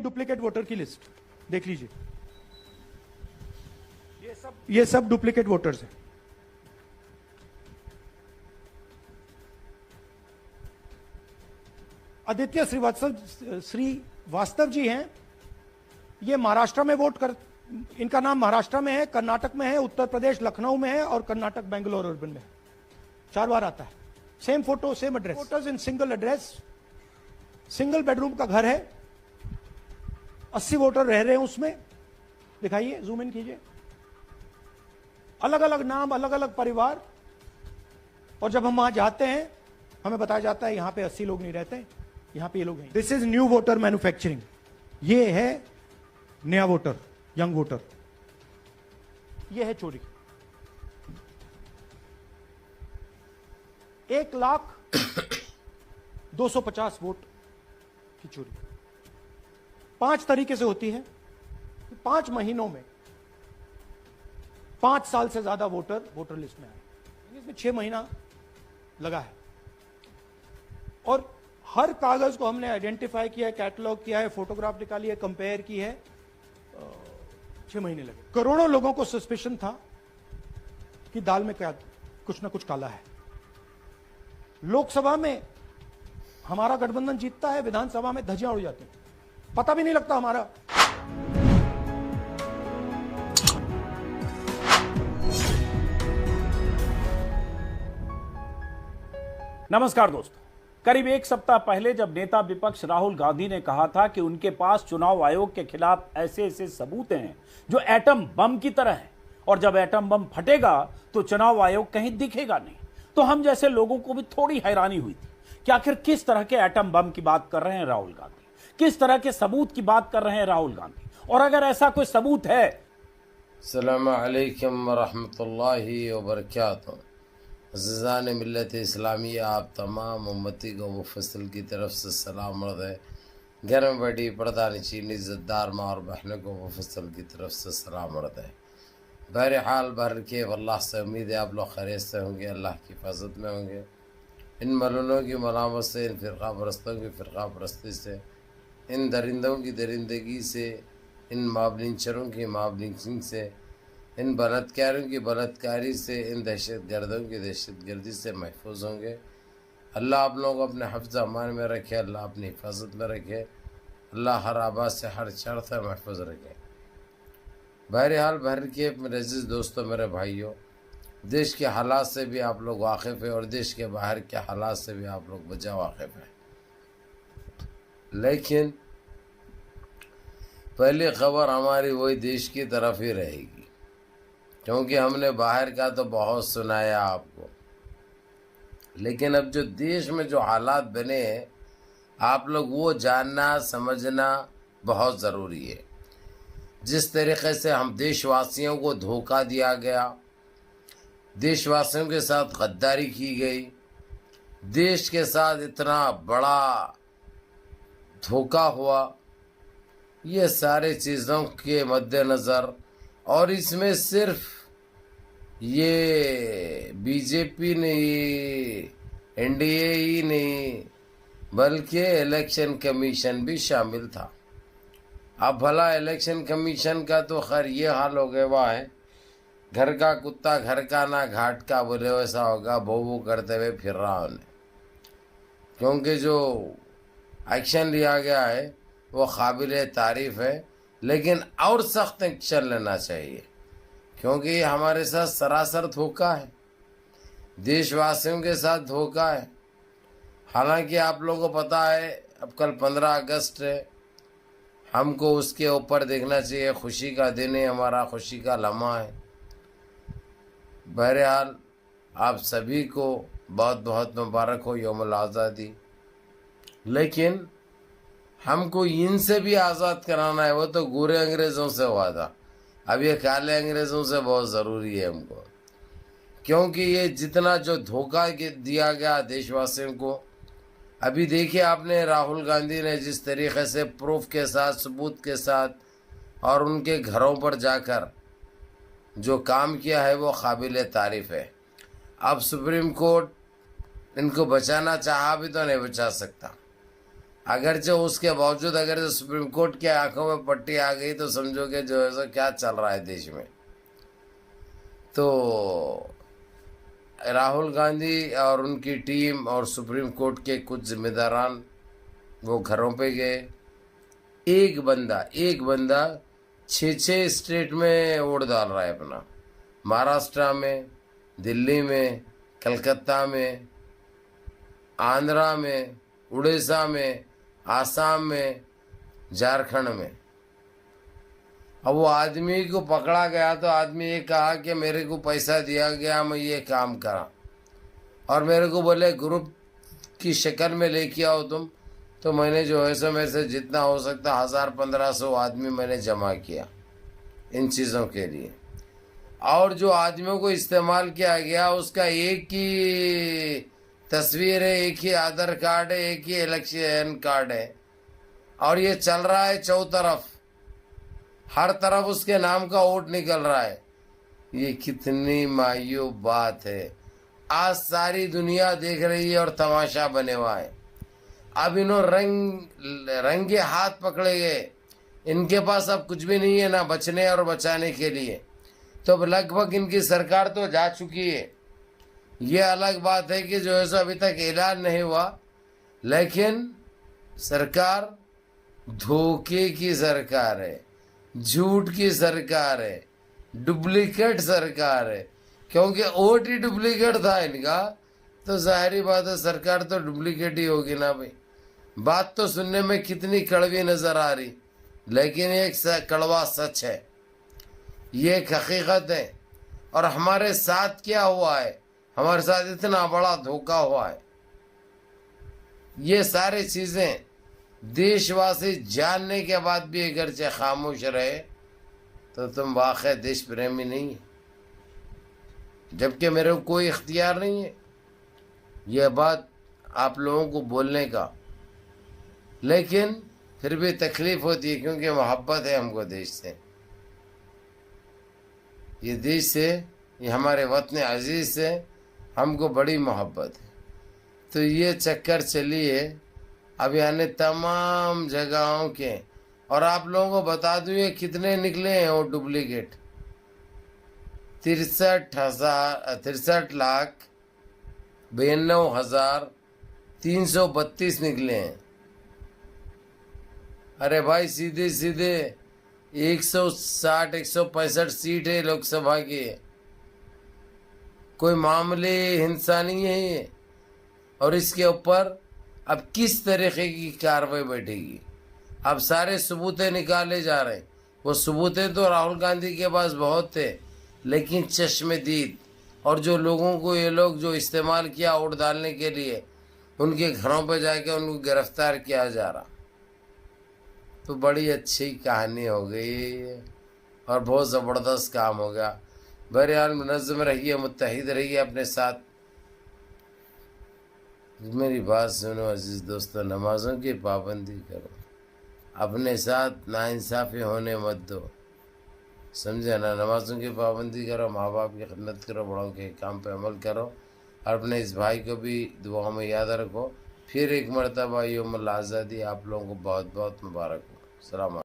Duplicate voter की list देख लीजिए, ये सब डुप्लीकेट वोटर्स हैं। आदित्य श्रीवास्तव जी हैं, ये महाराष्ट्र में वोट कर, इनका नाम महाराष्ट्र में है, कर्नाटक में है, उत्तर प्रदेश लखनऊ में है और कर्नाटक बेंगलोर अर्बन में है। 4 बार आता है, same photo same address, voters in single address, single bedroom का घर है, 80 वोटर रह रहे हैं उसमें। दिखाइए, जूम इन कीजिए, अलग अलग नाम, अलग अलग परिवार। और जब हम वहां जाते हैं हमें बताया जाता है यहां पे 80 लोग नहीं रहते, यहां पे ये लोग हैं। This is new voter manufacturing, ये है नया वोटर, यंग वोटर, ये है चोरी। 1,02,50 वोट की चोरी 5 तरीके से होती है। 5 महीनों में 5 साल से ज्यादा वोटर लिस्ट में आए, इसमें 6 महीना लगा है। और हर कागज को हमने आइडेंटिफाई किया है, कैटलॉग किया है, फोटोग्राफ निकाली है, कंपेयर की है, 6 महीने लगे। करोड़ों लोगों को सस्पिशन था कि दाल में क्या कुछ ना कुछ काला है। लोकसभा में हमारा गठबंधन जीतता है, विधानसभा में धज्जियां उड़ जाती हैं, पता भी नहीं लगता हमारा। नमस्कार दोस्तों, करीब 1 सप्ताह पहले जब नेता विपक्ष राहुल गांधी ने कहा था कि उनके पास चुनाव आयोग के खिलाफ ऐसे ऐसे सबूत हैं जो एटम बम की तरह हैं और जब एटम बम फटेगा तो चुनाव आयोग कहीं दिखेगा नहीं, तो हम जैसे लोगों को भी थोड़ी हैरानी हुई थी कि आखिर किस तरह के एटम बम की बात कर रहे हैं राहुल गांधी, किस तरह के सबूत की बात कर रहे हैं राहुल गांधी, और अगर ऐसा कोई सबूत है। अस्सलामु अलैकुम वरहमतुल्लाहि वबरकातुहू। अज़ीज़ान मिल्लत इस्लामिया, आप तमाम उम्मती को मुफस्सिल की तरफ से सलाम अर्ज़ है। घर में बैठी पर्दा नशीन इज़्ज़तदार माँ और बहनों को मुफस्सिल की तरफ से सलाम अर्ज़ है। बहरहाल भर के अल्लाह से उम्मीद है आप लोग खैरियत से होंगे, अल्लाह की हिफाजत में होंगे। इन मलूनों की मलामत से, इन फ़िरक़ा परस्तों की फ़िरक़ा परस्ती से, इन दरिंदों की दरिंदगी से, इन माबलिंचरों की माबलिंचिंग से, इन बलात्कारियों की बलात्कारी से, इन दहशतगर्दों की दहशतगर्दी से महफूज होंगे। अल्लाह आप लोगों को अपने हफ्ज़ अमान में रखे, अल्लाह अपनी हिफाजत में रखे, अल्लाह हर आबाद से हर शर से महफूज रखे। बहरहाल भर के मेरे अज़ीज़ दोस्तों, मेरे भाइयों, देश के हालात से भी आप लोग वाकिफ़ हैं और देश के बाहर के हालात से भी आप लोग बजा वाकिफ़ हैं, लेकिन पहली खबर हमारी वही देश की तरफ ही रहेगी, क्योंकि हमने बाहर का तो बहुत सुनाया आपको, लेकिन अब जो देश में जो हालात बने हैं आप लोग वो जानना समझना बहुत ज़रूरी है। जिस तरीक़े से हम देशवासियों को धोखा दिया गया, देशवासियों के साथ गद्दारी की गई, देश के साथ इतना बड़ा धोखा हुआ, ये सारे चीज़ों के मद्देनज़र, और इसमें सिर्फ ये बीजेपी नहीं, एनडीए ही नहीं, बल्कि इलेक्शन कमीशन भी शामिल था। अब भला इलेक्शन कमीशन का तो खैर ये हाल हो गया हुआ है, घर का कुत्ता घर का ना घाट का, बोले वैसा होगा, भो भो करते हुए फिर रहा उन्हें, क्योंकि जो एक्शन लिया गया है वो काबिल तारीफ़ है, लेकिन और सख्त एक्शन लेना चाहिए, क्योंकि ये हमारे साथ सरासर धोखा है, देशवासियों के साथ धोखा है। हालांकि आप लोगों को पता है अब कल 15 अगस्त है, हमको उसके ऊपर देखना चाहिए, खुशी का दिन है, हमारा खुशी का लम्हा है। बहरहाल आप सभी को बहुत बहुत मुबारक हो यौमुल आज़ादी, लेकिन हमको इनसे भी आज़ाद कराना है। वो तो गोरे अंग्रेज़ों से हुआ था, अब ये काले अंग्रेज़ों से बहुत ज़रूरी है हमको, क्योंकि ये जितना जो धोखा दिया गया देशवासियों को, अभी देखिए आपने राहुल गांधी ने जिस तरीक़े से प्रूफ के साथ, सबूत के साथ और उनके घरों पर जाकर जो काम किया है वो काबिल तारीफ़ है। अब सुप्रीम कोर्ट इनको बचाना चाहा भी तो नहीं बचा सकता, अगरचे उसके बावजूद अगर जो सुप्रीम कोर्ट की आंखों में पट्टी आ गई तो समझो कि जो है सो क्या चल रहा है देश में। तो राहुल गांधी और उनकी टीम और सुप्रीम कोर्ट के कुछ जिम्मेदारान वो घरों पे गए। एक बंदा 6 स्टेट में वोट डाल रहा है अपना, महाराष्ट्र में, दिल्ली में, कलकत्ता में, आंध्रा में, उड़ीसा में, आसाम में, झारखंड में। अब वो आदमी को पकड़ा गया तो आदमी ये कहा कि मेरे को पैसा दिया गया, मैं ये काम करा, और मेरे को बोले ग्रुप की शक्ल में लेके आओ तुम। तो मैंने जो है सो मेरे से जितना हो सकता 1000-1500 आदमी मैंने जमा किया इन चीज़ों के लिए। और जो आदमियों को इस्तेमाल किया गया उसका एक ही तस्वीर है, एक ही आधार कार्ड है, एक ही इलेक्शन कार्ड है, और ये चल रहा है चौतरफ, हर तरफ उसके नाम का वोट निकल रहा है। ये कितनी मायूब बात है। आज सारी दुनिया देख रही है और तमाशा बने हुआ है। अब इन्होंने रंगे हाथ पकड़े गए, इनके पास अब कुछ भी नहीं है ना बचने और बचाने के लिए। तो अब लगभग इनकी सरकार तो जा चुकी है। ये अलग बात है कि जो है सो अभी तक ऐलान नहीं हुआ, लेकिन सरकार धोखे की सरकार है, झूठ की सरकार है, डुप्लीकेट सरकार है। क्योंकि वोट ही डुप्लीकेट था इनका, तो जाहिर बात है सरकार तो डुप्लीकेट ही होगी ना भाई। बात तो सुनने में कितनी कड़वी नजर आ रही, लेकिन एक कड़वा सच है, ये एक हकीकत है। और हमारे साथ क्या हुआ है, हमारे साथ इतना बड़ा धोखा हुआ है। ये सारी चीजें देशवासी जानने के बाद भी अगर चाहे खामोश रहे तो तुम वाकई देश प्रेमी नहीं है, जबकि मेरे को कोई इख्तियार नहीं है यह बात आप लोगों को बोलने का। लेकिन फिर भी तकलीफ होती है, क्योंकि मोहब्बत है हमको देश से, ये देश से, ये हमारे वतन अजीज से हमको बड़ी मोहब्बत है। तो ये चक्कर चलिए अब यानी तमाम जगहों के, और आप लोगों को बता दूं ये कितने निकले हैं वो डुप्लीकेट। 63,92,332 निकले हैं। अरे भाई सीधे सीधे 160-165 सीट है लोकसभा की, कोई मामूली हिंसा नहीं है ये। और इसके ऊपर अब किस तरीके की कार्रवाई बैठेगी, अब सारे सबूतें निकाले जा रहे हैं। वो सबूतें तो राहुल गांधी के पास बहुत थे, लेकिन चश्मदीद और जो लोगों को ये लोग जो इस्तेमाल किया वोट डालने के लिए, उनके घरों पर जाके उनको गिरफ्तार किया जा रहा। तो बड़ी अच्छी कहानी हो गई और बहुत ज़बरदस्त काम हो गया। बहरहाल मुनज़्ज़म रहिए, मुत्तहिद रहिए अपने साथ। मेरी बात सुनो अजीज़ दोस्तों, नमाज़ों की पाबंदी करो, अपने साथ नाइंसाफ़ी होने मत दो, समझे ना। नमाज़ों की पाबंदी करो, माँ बाप की खिदमत करो, बड़ों के काम पे अमल करो, और अपने इस भाई को भी दुआ में याद रखो। फिर एक मरतबा यौमुल आज़ादी आप लोगों को बहुत बहुत मुबारक हो। सलाम।